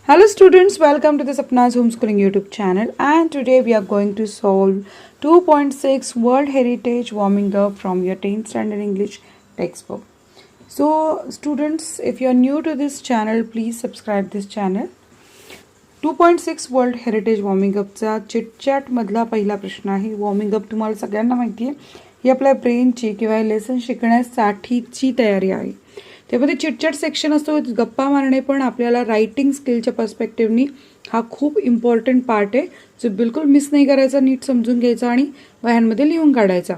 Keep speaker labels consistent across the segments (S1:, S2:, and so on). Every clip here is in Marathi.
S1: Hello students, welcome to the Sapna's Homeschooling YouTube channel, and today we are going to solve 2.6 World Heritage Warming Up from your 10th standard English textbook. So students, if you are new to this channel, please subscribe this channel. 2.6 world heritage warming अपचा चिटचॅट मधला पहिला प्रश्न आहे. वॉर्मिंग अप तुम्हाला सगळ्यांना माहिती आहे, ही आपल्या ब्रेनची किंवा लेसन शिकण्यासाठीची तयारी आहे. त्यामध्ये चिटचॅट सेक्शन असतो, गप्पा मारणे, पण आपल्याला रायटिंग स्किलच्या पर्स्पेक्टिव्हनी हा खूप इम्पॉर्टंट पार्ट आहे, जो बिलकुल मिस नाही करायचा, नीट समजून घ्यायचा आणि वह्यांमध्ये लिहून काढायचा.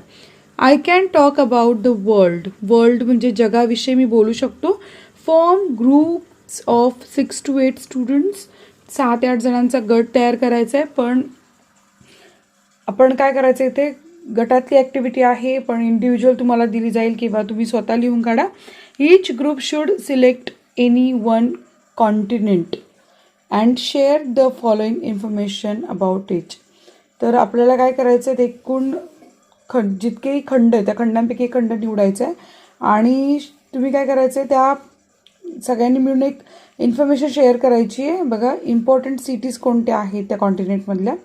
S1: I can talk about the world. World म्हणजे जगाविषयी मी बोलू शकतो. Form groups of 6 to 8 students. 6 ते 8 जणांचा गट तयार करायचा आहे. पण आपण काय करायचं, इथे गटातली ॲक्टिव्हिटी आहे, पण इंडिव्हिज्युअल तुम्हाला दिली जाईल किंवा तुम्ही स्वतः लिहून काढा. Each group should select any one continent and share the following information about इच. तर आपल्याला काय करायचं आहे, एकूण जितकेही खंड आहे त्या खंडांपैकी एक खंड निवडायचं आहे आणि तुम्ही काय करायचं आहे, त्या सगळ्यांनी मिळून एक इन्फॉर्मेशन शेअर करायची आहे. बघा, इम्पॉर्टंट सिटीज कोणत्या आहेत त्या कॉन्टिनेंटमधल्या,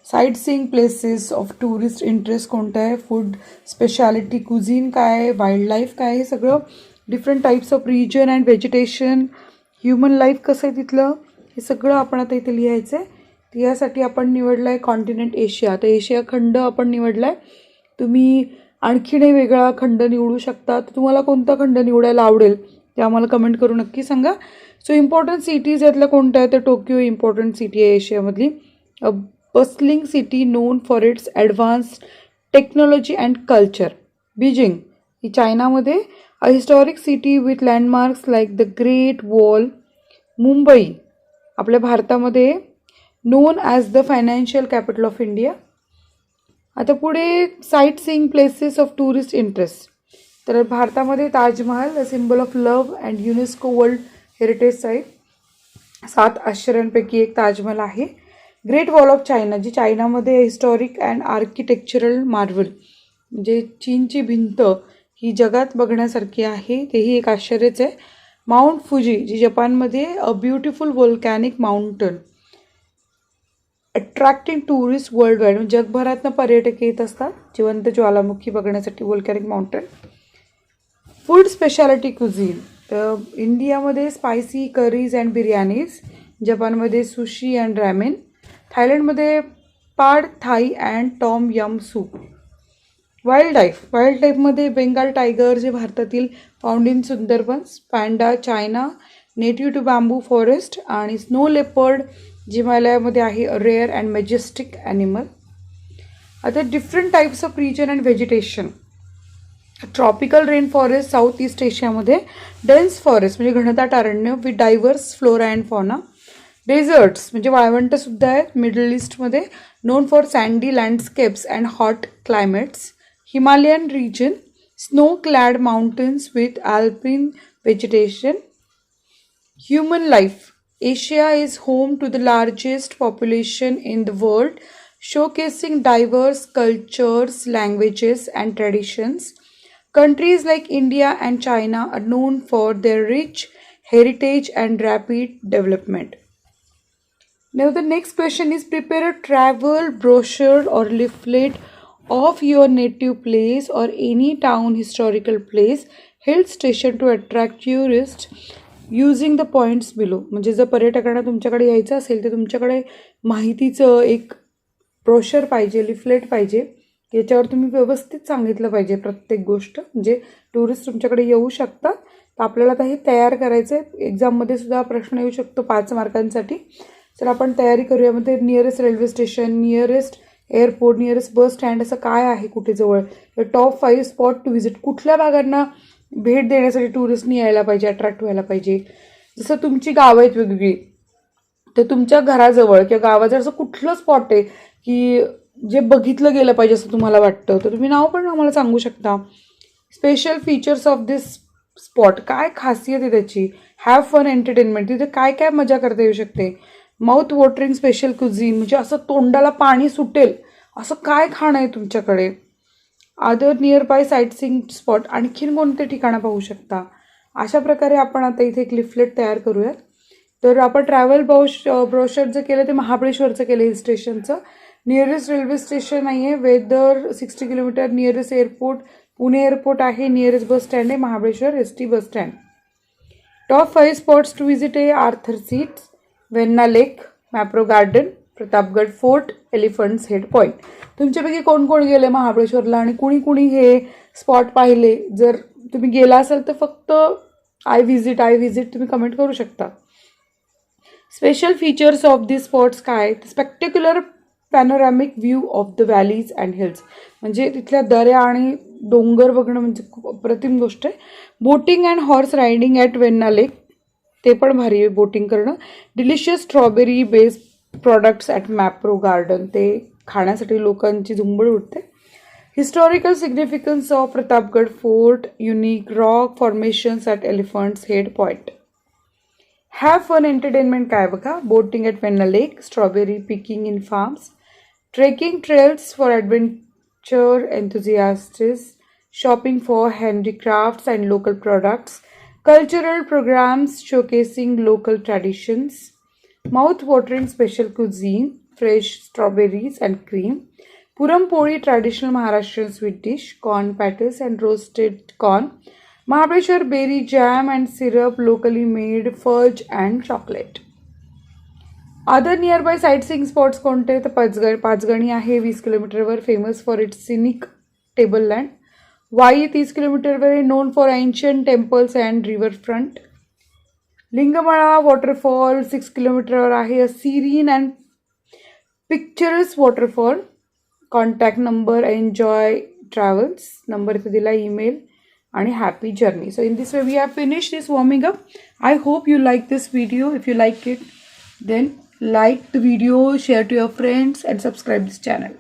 S1: sightseeing places of tourist interest कोणतं आहे, फूड स्पेशालिटी कुझिन काय आहे, वाईल्ड लाईफ काय आहे, हे सगळं, different types of region and vegetation, human life कसं आहे तिथलं, हे सगळं आपण आता इथे लिहायचं आहे. यासाठी आपण निवडलं आहे कॉन्टिनेंट एशिया. तर एशिया खंड आपण निवडला आहे. तुम्ही आणखीनही वेगळा खंड निवडू शकता. तर तुम्हाला कोणता खंड निवडायला आवडेल ते आम्हाला कमेंट करून नक्की सांगा. सो इम्पॉर्टंट सिटीज यातल्या कोणत्या आहे, तर टोकियो इम्पॉर्टंट सिटी आहे एशियामधली. Bustling city known for its advanced technology and culture. Beijing ही चायनामध्ये. A historic city with landmarks like the Great Wall. Mumbai आपल्या भारतामध्ये, known as the financial capital of India. आता पुढे sightseeing places of tourist interest. तर भारतामध्ये Taj Mahal, the symbol of love and UNESCO world heritage site. 7 आश्चर्यांपैकी एक ताजमहल आहे. ग्रेट वॉल ऑफ चायना, जी चायनामध्ये हिस्टॉरिक अँड आर्किटेक्चरल मार्वल, म्हणजे चीनची भिंत ही जगात बघण्यासारखी आहे, तेही एक आश्चर्यच आहे. माउंट फुजी, जी जपानमध्ये, a beautiful volcanic mountain attracting tourist worldwide, म्हणजे जगभरातनं पर्यटक येत असतात जिवंत ज्वालामुखी बघण्यासाठी, volcanic mountain. Food speciality cuisine, तर इंडियामध्ये स्पायसी करीज अँड बिर्याणीज, जपानमध्ये सुशी अँड रॅमेन, थायलंडमध्ये pad Thai and tom yum soup. Wildlife, वाईल्ड लाईफमध्ये बेंगाल टायगर, जे भारतातील found in Sundarbans, panda China, native to bamboo forest, आणि स्नो लेपर्ड, जे हिमालयामध्ये आहे, रेअर अँड मॅजेस्टिक ॲनिमल. आता different types of region and vegetation. Tropical rain forest south east एशियामध्ये, डेन्स फॉरेस्ट म्हणजे घनदाट अरण्य with diverse flora and fauna. Deserts म्हणजे वाळवंटसुद्धा आहेत मिडल ईस्टमध्ये, known for sandy landscapes and hot climates. Himalayan region, snow clad mountains with alpine vegetation. Human life, Asia is home to the largest population in the world, showcasing diverse cultures, languages, and traditions. Countries like India and China are known for their rich heritage and rapid development. Now the next question is, prepare a travel brochure or leaflet of your native place or any town historical place, hill station to attract tourists. Using the points below, म्हणजे जर पर्यटकांना तुमच्याकडे यायचं असेल तर तुमच्याकडे माहितीचं एक ब्रोशर पाहिजे, लिफलेट पाहिजे, याच्यावर तुम्ही व्यवस्थित सांगितलं पाहिजे प्रत्येक गोष्ट, म्हणजे टुरिस्ट तुमच्याकडे येऊ शकतात. तर आपल्याला आता हे तयार करायचं आहे. एक्झाममध्ये सुद्धा प्रश्न येऊ शकतो 5 मार्कांसाठी. तर आपण तयारी करूया. मध्ये nearest railway station, nearest airport, nearest bus stand असं काय आहे कुठे जवळ, टॉप 5 स्पॉट टू व्हिजिट, कुठल्या भागांना भेट देण्यासाठी टुरिस्टनी यायला पाहिजे, अट्रॅक्ट व्हायला पाहिजे. जसं तुमची गावं आहेत वेगवेगळी, तर तुमच्या घराजवळ किंवा गावाजवळ असं कुठलं स्पॉट आहे की जे बघितलं गेलं पाहिजे असं तुम्हाला वाटतं, तर तुम्ही नाव पण आम्हाला सांगू शकता. Special features of this spot, काय खासियत आहे त्याची. हॅव फन एंटरटेनमेंट, तिथे काय काय मजा करता येऊ शकते. माउथ वॉटरिंग स्पेशल कुझिन, म्हणजे असं तोंडाला पाणी सुटेल असं काय खाणं आहे तुमच्याकडे. Other near by site seeing spot, आणखीन कोणते ठिकाणं पाहू शकता. अशा प्रकारे आपण आता इथे एक लिफलेट तयार करूयात. तर आपण ट्रॅव्हल ब्रोशर जे केलं ते महाबळेश्वरचं केलं हिल स्टेशनचं. नियरेस्ट रेल्वे स्टेशन नाही आहे. वेदर 60 kilometre. Nearest airport Pune airport आहे. नियरेस्ट बस स्टँड आहे Mahabaleshwar ST bus stand. Top 5 spots to visit आहे Arthur seats, Venna lake, Mapro garden, Pratapgad fort, elephants head point. तुमच्यापैकी कोण कोण गेले महाबळेश्वरला आणि कुणी कुणी हे स्पॉट पाहिले? जर तुम्ही गेला असाल तर फक्त आय विजिट तुम्ही कमेंट करू शकता. Special features of the spots काय? Spectacular panoramic view of the valleys and hills, म्हणजे तिथल्या दऱ्या आणि डोंगर बघणं म्हणजे खूप अप्रतिम गोष्ट आहे. Boating and horse riding at Venna lake, ते पण भारी आहे बोटिंग करणं. Delicious strawberry based products at Mapro garden, ते खाण्यासाठी लोकांची झुंबड उठते. Historical significance of Pratapgad fort, unique rock formations at elephants head point. Have fun entertainment काय बघा? Boating at Venna lake, strawberry picking in farms, trekking trails for adventure enthusiasts, shopping for handicrafts and local products, cultural programs showcasing local traditions, mouth-watering special cuisine, fresh strawberries and cream, Puram Poli traditional Maharashtrian sweet dish, corn patties and roasted corn, Mahabaleshwar berry jam and syrup, locally made fudge and chocolate. Other nearby sightseeing spots कोणते? तर पाचगणी आहे 20 किलोमीटरवर, famous for its scenic tableland. Wai 30 किलोमीटरवर आहे, known for ancient temples and river front. Lingmala waterfall 6 किलोमीटरवर आहे, a serene and picturesque waterfall. Contact number enjoy travels number इथे दिला, ईमेल आणि happy journey. So in this way we have finish this warming up. I hope you like this video. If you like it then like the video, share to your friends and subscribe this channel.